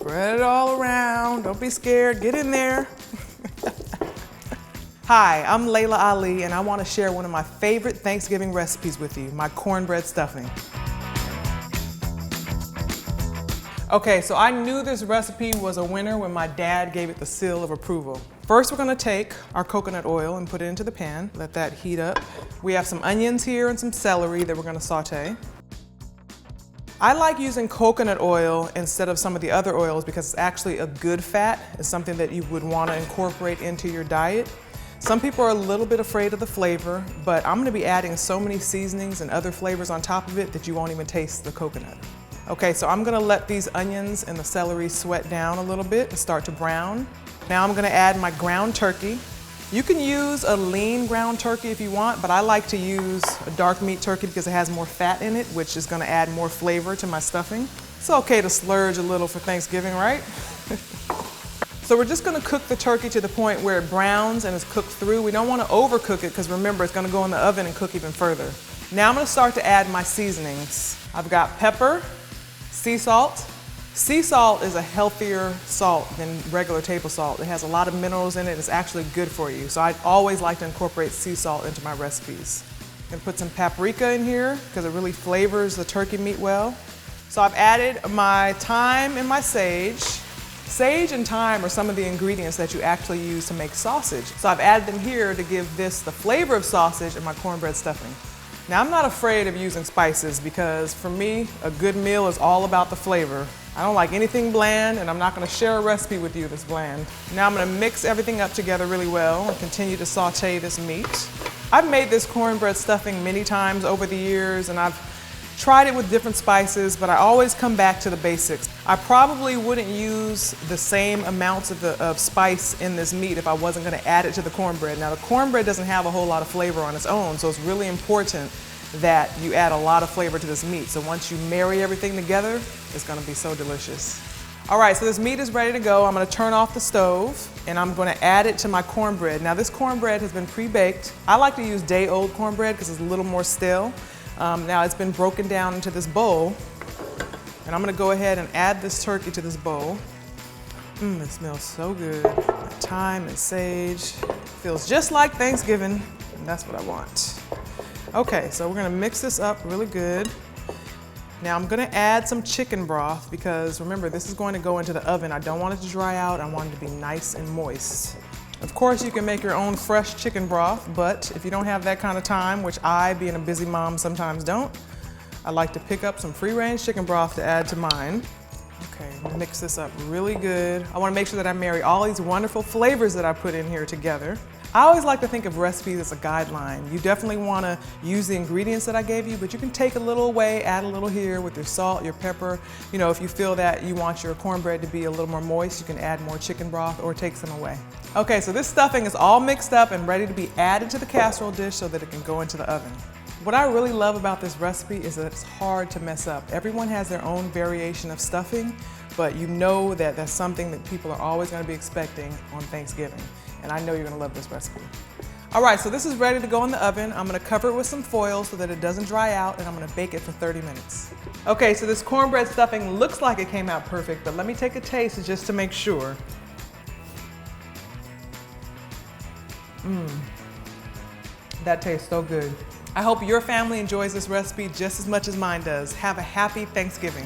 Spread it all around. Don't be scared. Get in there. Hi, I'm Laila Ali, and I want to share one of my favorite Thanksgiving recipes with you, my cornbread stuffing. Okay, so I knew this recipe was a winner when my dad gave it the seal of approval. First, we're gonna take our coconut oil and put it into the pan. Let that heat up. We have some onions here and some celery that we're gonna saute. I like using coconut oil instead of some of the other oils because it's actually a good fat. It's something that you would wanna incorporate into your diet. Some people are a little bit afraid of the flavor, but I'm gonna be adding so many seasonings and other flavors on top of it that you won't even taste the coconut. Okay, so I'm gonna let these onions and the celery sweat down a little bit and start to brown. Now I'm gonna add my ground turkey. You can use a lean ground turkey if you want, but I like to use a dark meat turkey because it has more fat in it, which is gonna add more flavor to my stuffing. It's okay to splurge a little for Thanksgiving, right? So we're just gonna cook the turkey to the point where it browns and is cooked through. We don't wanna overcook it because remember, it's gonna go in the oven and cook even further. Now I'm gonna start to add my seasonings. I've got pepper, sea salt. Sea salt is a healthier salt than regular table salt. It has a lot of minerals in it. It's actually good for you. So I always like to incorporate sea salt into my recipes. I'm gonna put some paprika in here because it really flavors the turkey meat well. So I've added my thyme and my sage. Sage and thyme are some of the ingredients that you actually use to make sausage. So I've added them here to give this the flavor of sausage in my cornbread stuffing. Now I'm not afraid of using spices because for me, a good meal is all about the flavor. I don't like anything bland and I'm not gonna share a recipe with you that's bland. Now I'm gonna mix everything up together really well and continue to saute this meat. I've made this cornbread stuffing many times over the years and I've tried it with different spices, but I always come back to the basics. I probably wouldn't use the same amounts of spice in this meat if I wasn't gonna add it to the cornbread. Now the cornbread doesn't have a whole lot of flavor on its own, so it's really important that you add a lot of flavor to this meat. So once you marry everything together, it's gonna be so delicious. All right, so this meat is ready to go. I'm gonna turn off the stove and I'm gonna add it to my cornbread. Now this cornbread has been pre-baked. I like to use day-old cornbread because it's a little more stale. Now it's been broken down into this bowl and I'm gonna go ahead and add this turkey to this bowl. It smells so good. Thyme and sage. Feels just like Thanksgiving and that's what I want. Okay, so we're gonna mix this up really good. Now I'm gonna add some chicken broth because remember, this is going to go into the oven. I don't want it to dry out, I want it to be nice and moist. Of course, you can make your own fresh chicken broth, but if you don't have that kind of time, which I, being a busy mom, sometimes don't, I like to pick up some free-range chicken broth to add to mine. Okay, mix this up really good. I wanna make sure that I marry all these wonderful flavors that I put in here together. I always like to think of recipes as a guideline. You definitely want to use the ingredients that I gave you, but you can take a little away, add a little here with your salt, your pepper. You know, if you feel that you want your cornbread to be a little more moist, you can add more chicken broth or take some away. Okay, so this stuffing is all mixed up and ready to be added to the casserole dish so that it can go into the oven. What I really love about this recipe is that it's hard to mess up. Everyone has their own variation of stuffing, but you know that that's something that people are always going to be expecting on Thanksgiving. And I know you're gonna love this recipe. All right, so this is ready to go in the oven. I'm gonna cover it with some foil so that it doesn't dry out, and I'm gonna bake it for 30 minutes. Okay, so this cornbread stuffing looks like it came out perfect, but let me take a taste just to make sure. That tastes so good. I hope your family enjoys this recipe just as much as mine does. Have a happy Thanksgiving.